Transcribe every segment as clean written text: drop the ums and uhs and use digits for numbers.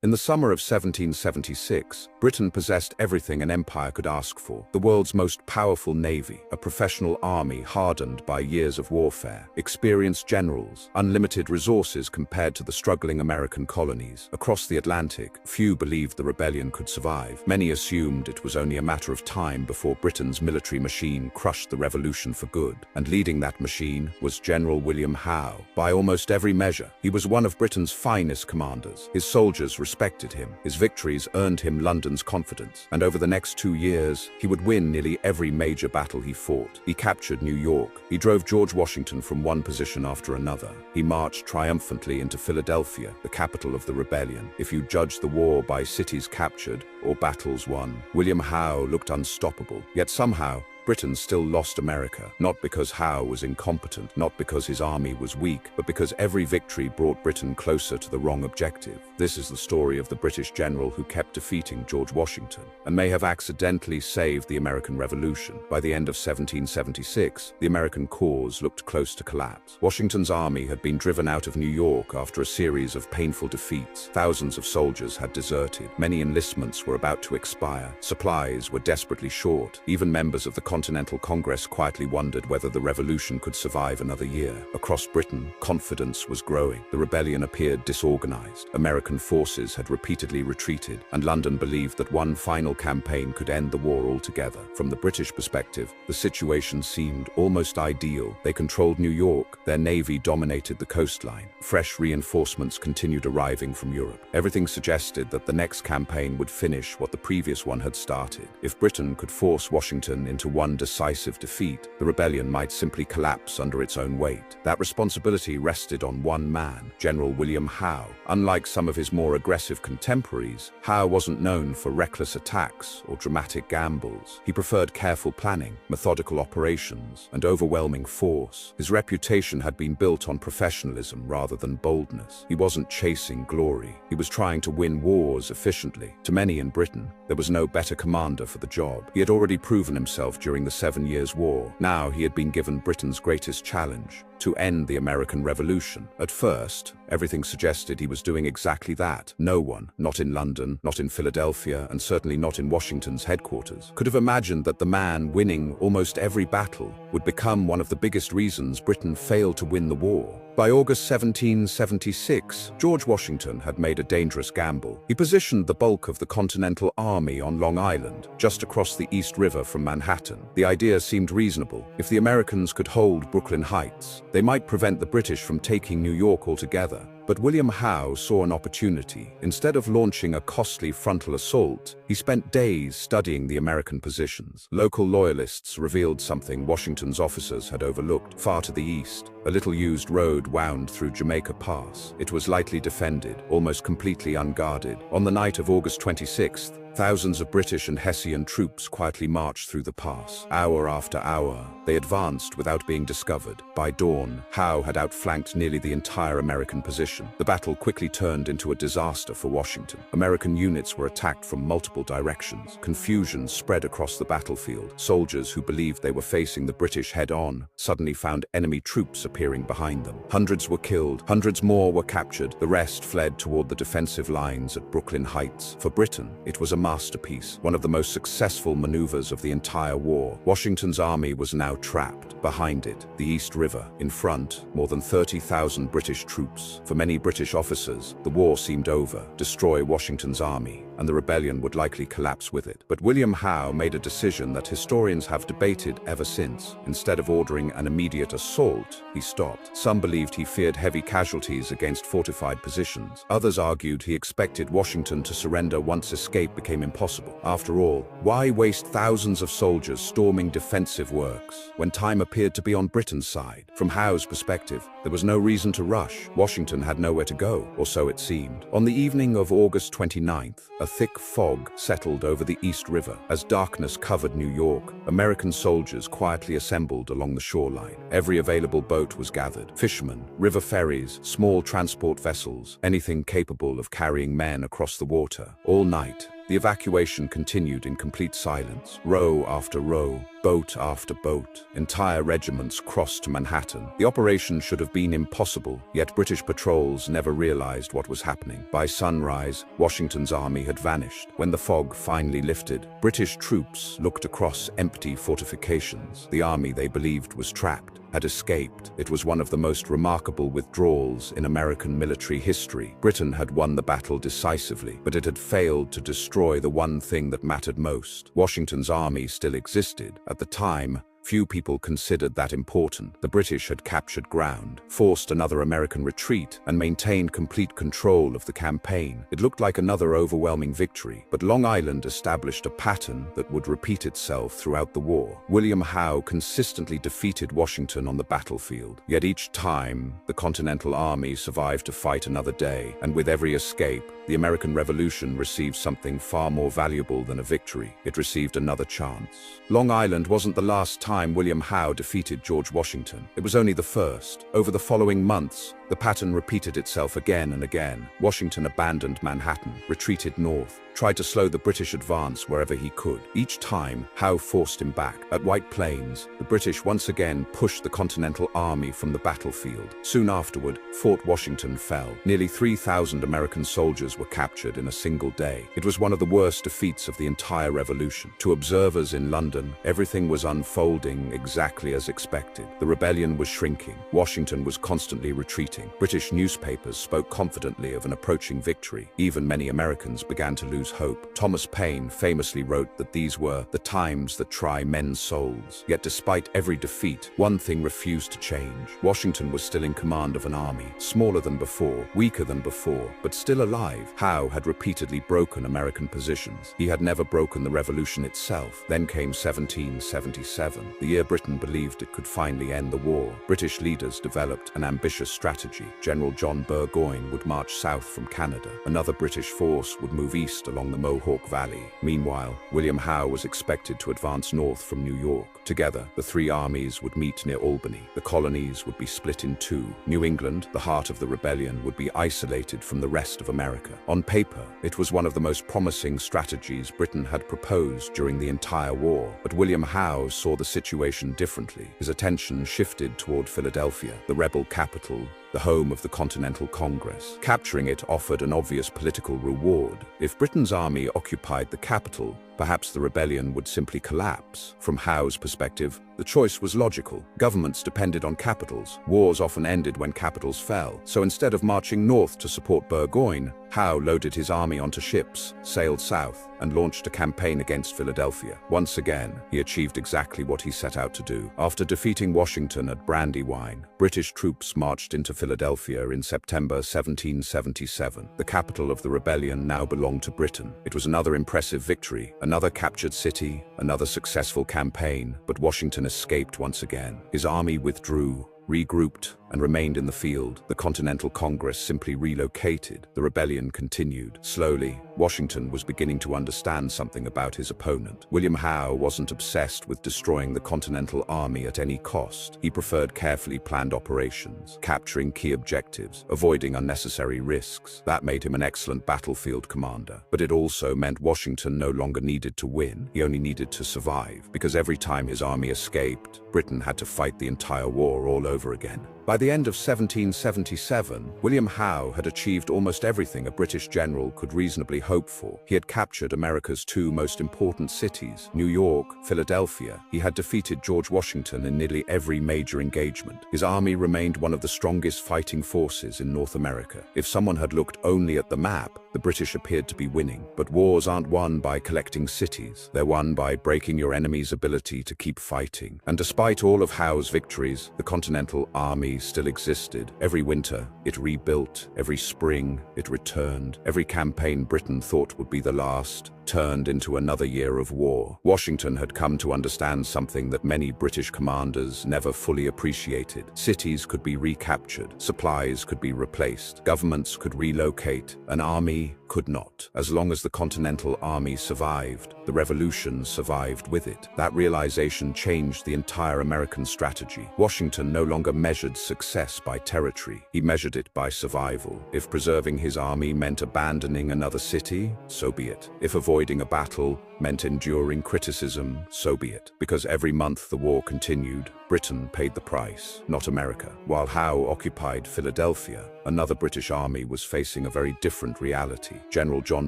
In the summer of 1776, Britain possessed everything an empire could ask for. The world's most powerful navy, a professional army hardened by years of warfare, experienced generals, unlimited resources compared to the struggling American colonies. Across the Atlantic, few believed the rebellion could survive. Many assumed it was only a matter of time before Britain's military machine crushed the revolution for good. And leading that machine was General William Howe. By almost every measure, he was one of Britain's finest commanders. His soldiers respected him. His victories earned him London's confidence. And over the next 2 years, he would win nearly every major battle he fought. He captured New York. He drove George Washington from one position after another. He marched triumphantly into Philadelphia, the capital of the rebellion. If you judged the war by cities captured or battles won, William Howe looked unstoppable. Yet somehow, Britain still lost America, not because Howe was incompetent, not because his army was weak, but because every victory brought Britain closer to the wrong objective. This is the story of the British general who kept defeating George Washington, and may have accidentally saved the American Revolution. By the end of 1776, the American cause looked close to collapse. Washington's army had been driven out of New York after a series of painful defeats. Thousands of soldiers had deserted. Many enlistments were about to expire. Supplies were desperately short. Even members of the Continental Congress quietly wondered whether the revolution could survive another year. Across Britain, confidence was growing. The rebellion appeared disorganized. American forces had repeatedly retreated, and London believed that one final campaign could end the war altogether. From the British perspective, the situation seemed almost ideal. They controlled New York. Their navy dominated the coastline. Fresh reinforcements continued arriving from Europe. Everything suggested that the next campaign would finish what the previous one had started. If Britain could force Washington into one decisive defeat, the rebellion might simply collapse under its own weight. That responsibility rested on one man, General William Howe. Unlike some of his more aggressive contemporaries, Howe wasn't known for reckless attacks or dramatic gambles. He preferred careful planning, methodical operations, and overwhelming force. His reputation had been built on professionalism rather than boldness. He wasn't chasing glory. He was trying to win wars efficiently. To many in Britain, there was no better commander for the job. He had already proven himself during the 7 Years' War. Now he had been given Britain's greatest challenge: to end the American Revolution. At first, everything suggested he was doing exactly that. No one, not in London, not in Philadelphia, and certainly not in Washington's headquarters, could have imagined that the man winning almost every battle would become one of the biggest reasons Britain failed to win the war. By August 1776, George Washington had made a dangerous gamble. He positioned the bulk of the Continental Army on Long Island, just across the East River from Manhattan. The idea seemed reasonable. If the Americans could hold Brooklyn Heights, they might prevent the British from taking New York altogether. But William Howe saw an opportunity. Instead of launching a costly frontal assault, he spent days studying the American positions. Local loyalists revealed something Washington's officers had overlooked. Far to the east, a little-used road wound through Jamaica Pass. It was lightly defended, almost completely unguarded. On the night of August 26th, thousands of British and Hessian troops quietly marched through the pass. Hour after hour, they advanced without being discovered. By dawn, Howe had outflanked nearly the entire American position. The battle quickly turned into a disaster for Washington. American units were attacked from multiple directions. Confusion spread across the battlefield. Soldiers who believed they were facing the British head-on suddenly found enemy troops appearing behind them. Hundreds were killed, hundreds more were captured. The rest fled toward the defensive lines at Brooklyn Heights. For Britain, it was a masterpiece, one of the most successful maneuvers of the entire war. Washington's army was now trapped. Behind it, the East River. In front, more than 30,000 British troops. For many British officers, the war seemed over. Destroy Washington's army, and the rebellion would likely collapse with it. But William Howe made a decision that historians have debated ever since. Instead of ordering an immediate assault, he stopped. Some believed he feared heavy casualties against fortified positions. Others argued he expected Washington to surrender once escape became impossible. After all, why waste thousands of soldiers storming defensive works when time appeared to be on Britain's side? From Howe's perspective, there was no reason to rush. Washington had nowhere to go, or so it seemed. On the evening of August 29th, a thick fog settled over the East River. As darkness covered New York, American soldiers quietly assembled along the shoreline. Every available boat was gathered. Fishermen, river ferries, small transport vessels, anything capable of carrying men across the water. All night, the evacuation continued in complete silence. Row after row, boat after boat. Entire regiments crossed to Manhattan. The operation should have been impossible, yet British patrols never realized what was happening. By sunrise, Washington's army had vanished. When the fog finally lifted, British troops looked across empty fortifications. The army they believed was trapped had escaped. It was one of the most remarkable withdrawals in American military history. Britain had won the battle decisively, but it had failed to destroy the one thing that mattered most. Washington's army still existed. At the time, few people considered that important. The British had captured ground, forced another American retreat, and maintained complete control of the campaign. It looked like another overwhelming victory, but Long Island established a pattern that would repeat itself throughout the war. William Howe consistently defeated Washington on the battlefield, yet each time, the Continental Army survived to fight another day, and with every escape, the American Revolution received something far more valuable than a victory. It received another chance. Long Island wasn't the last time William Howe defeated George Washington. It was only the first. Over the following months, the pattern repeated itself again and again. Washington abandoned Manhattan, retreated north, tried to slow the British advance wherever he could. Each time, Howe forced him back. At White Plains, the British once again pushed the Continental Army from the battlefield. Soon afterward, Fort Washington fell. Nearly 3,000 American soldiers were captured in a single day. It was one of the worst defeats of the entire Revolution. To observers in London, everything was unfolding exactly as expected. The rebellion was shrinking. Washington was constantly retreating. British newspapers spoke confidently of an approaching victory. Even many Americans began to lose hope. Thomas Paine famously wrote that these were the times that try men's souls. Yet despite every defeat, one thing refused to change. Washington was still in command of an army, smaller than before, weaker than before, but still alive. Howe had repeatedly broken American positions. He had never broken the revolution itself. Then came 1777, the year Britain believed it could finally end the war. British leaders developed an ambitious strategy. General John Burgoyne would march south from Canada. Another British force would move east along the Mohawk Valley. Meanwhile, William Howe was expected to advance north from New York. Together, the three armies would meet near Albany. The colonies would be split in two. New England, the heart of the rebellion, would be isolated from the rest of America. On paper, it was one of the most promising strategies Britain had proposed during the entire war. But William Howe saw the situation differently. His attention shifted toward Philadelphia, the rebel capital, the home of the Continental Congress. Capturing it offered an obvious political reward. If Britain's army occupied the capital, perhaps the rebellion would simply collapse. From Howe's perspective, the choice was logical. Governments depended on capitals. Wars often ended when capitals fell. So instead of marching north to support Burgoyne, Howe loaded his army onto ships, sailed south, and launched a campaign against Philadelphia. Once again, he achieved exactly what he set out to do. After defeating Washington at Brandywine, British troops marched into Philadelphia in September 1777. The capital of the rebellion now belonged to Britain. It was another impressive victory, another captured city, another successful campaign, but Washington escaped once again. His army withdrew, regrouped, and remained in the field. The Continental Congress simply relocated. The rebellion continued. Slowly, Washington was beginning to understand something about his opponent. William Howe wasn't obsessed with destroying the Continental Army at any cost. He preferred carefully planned operations, capturing key objectives, avoiding unnecessary risks. That made him an excellent battlefield commander. But it also meant Washington no longer needed to win. He only needed to survive, because every time his army escaped, Britain had to fight the entire war all over again. By the end of 1777, William Howe had achieved almost everything a British general could reasonably hope for. He had captured America's two most important cities, New York, Philadelphia. He had defeated George Washington in nearly every major engagement. His army remained one of the strongest fighting forces in North America. If someone had looked only at the map, the British appeared to be winning. But wars aren't won by collecting cities. They're won by breaking your enemy's ability to keep fighting. And despite all of Howe's victories, the Continental Army still existed. Every winter, it rebuilt. Every spring, it returned. Every campaign Britain thought would be the last turned into another year of war. Washington had come to understand something that many British commanders never fully appreciated. Cities could be recaptured, supplies could be replaced, governments could relocate, an army could not. As long as the Continental Army survived, the revolution survived with it. That realization changed the entire American strategy. Washington no longer measured success by territory. He measured it by survival. If preserving his army meant abandoning another city, so be it. If avoiding a battle meant enduring criticism, so be it. Because every month the war continued, Britain paid the price, not America. While Howe occupied Philadelphia, another British army was facing a very different reality. General John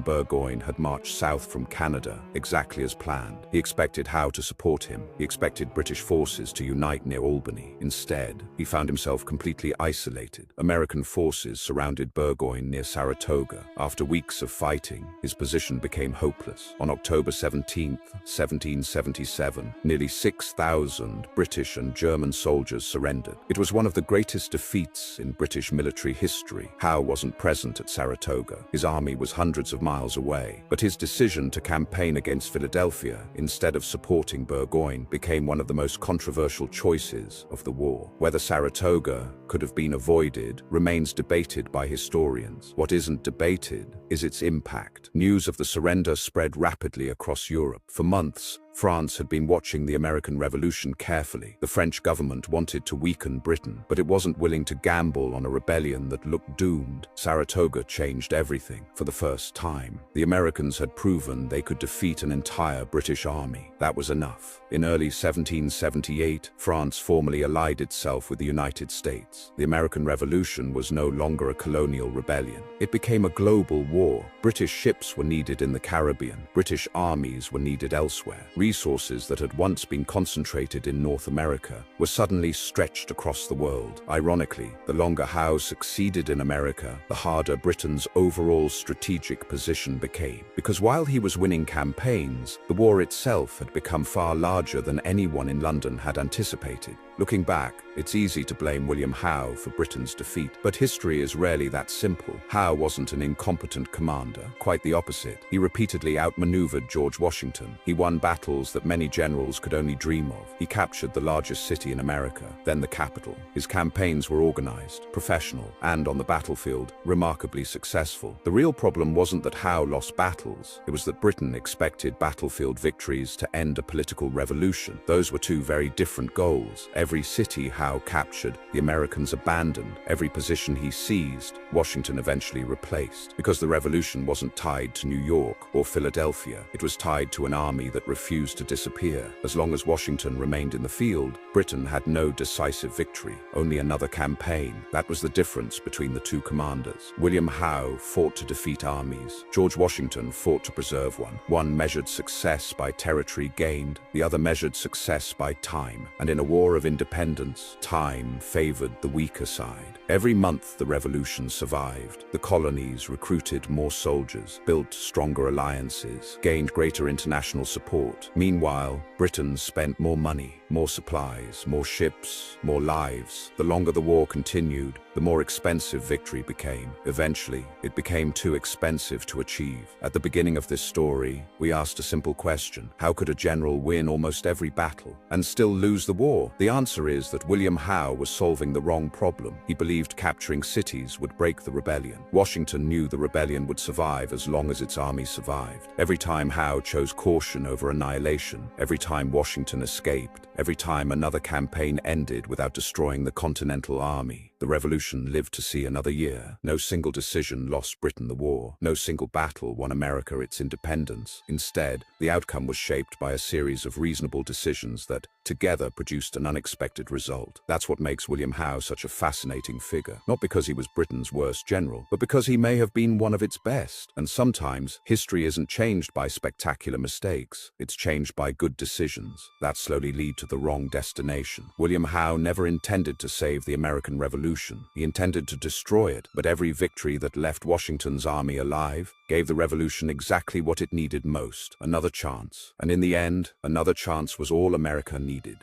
Burgoyne had marched south from Canada, exactly as planned. He expected Howe to support him. He expected British forces to unite near Albany. Instead, he found himself completely isolated. American forces surrounded Burgoyne near Saratoga. After weeks of fighting, his position became hopeless. On October 17, 1777, nearly 6,000 British and German soldiers surrendered. It was one of the greatest defeats in British military history. Howe wasn't present at Saratoga. His army was hundreds of miles away. But his decision to campaign against Philadelphia instead of supporting Burgoyne became one of the most controversial choices of the war. Whether Saratoga could have been avoided remains debated by historians. What isn't debated is its impact. News of the surrender spread rapidly across Europe. For months, France had been watching the American Revolution carefully. The French government wanted to weaken Britain, but it wasn't willing to gamble on a rebellion that looked doomed. Saratoga changed everything. For the first time, the Americans had proven they could defeat an entire British army. That was enough. In early 1778, France formally allied itself with the United States. The American Revolution was no longer a colonial rebellion. It became a global war. British ships were needed in the Caribbean. British armies were needed elsewhere. Resources that had once been concentrated in North America were suddenly stretched across the world. Ironically, the longer Howe succeeded in America, the harder Britain's overall strategic position became. Because while he was winning campaigns, the war itself had become far larger than anyone in London had anticipated. Looking back, it's easy to blame William Howe for Britain's defeat, but history is rarely that simple. Howe wasn't an incompetent commander, quite the opposite. He repeatedly outmaneuvered George Washington. He won battles that many generals could only dream of. He captured the largest city in America, then the capital. His campaigns were organized, professional, and on the battlefield, remarkably successful. The real problem wasn't that Howe lost battles. It was that Britain expected battlefield victories to end a political revolution. Those were two very different goals. Every city Howe captured, the Americans abandoned. Every position he seized, Washington eventually replaced. Because the revolution wasn't tied to New York or Philadelphia. It was tied to an army that refused to disappear. As long as Washington remained in the field, Britain had no decisive victory, only another campaign. That was the difference between the two commanders. William Howe fought to defeat armies. George Washington fought to preserve one. One measured success by territory gained, the other measured success by time. And in a war of independence, time favored the weaker side. Every month the revolution survived. The colonies recruited more soldiers, built stronger alliances, gained greater international support. Meanwhile, Britain spent more money, more supplies, more ships, more lives. The longer the war continued, the more expensive victory became. Eventually, it became too expensive to achieve. At the beginning of this story, we asked a simple question. How could a general win almost every battle and still lose the war? The answer is that William Howe was solving the wrong problem. He believed capturing cities would break the rebellion. Washington knew the rebellion would survive as long as its army survived. Every time Howe chose caution over annihilation, every time Washington escaped, every time another campaign ended without destroying the Continental Army, the revolution lived to see another year. No single decision lost Britain the war. No single battle won America its independence. Instead, the outcome was shaped by a series of reasonable decisions that, together, produced an unexpected result. That's what makes William Howe such a fascinating figure. Not because he was Britain's worst general, but because he may have been one of its best. And sometimes, history isn't changed by spectacular mistakes. It's changed by good decisions that slowly lead to the wrong destination. William Howe never intended to save the American Revolution. He intended to destroy it, but every victory that left Washington's army alive gave the revolution exactly what it needed most, another chance. And in the end, another chance was all America needed.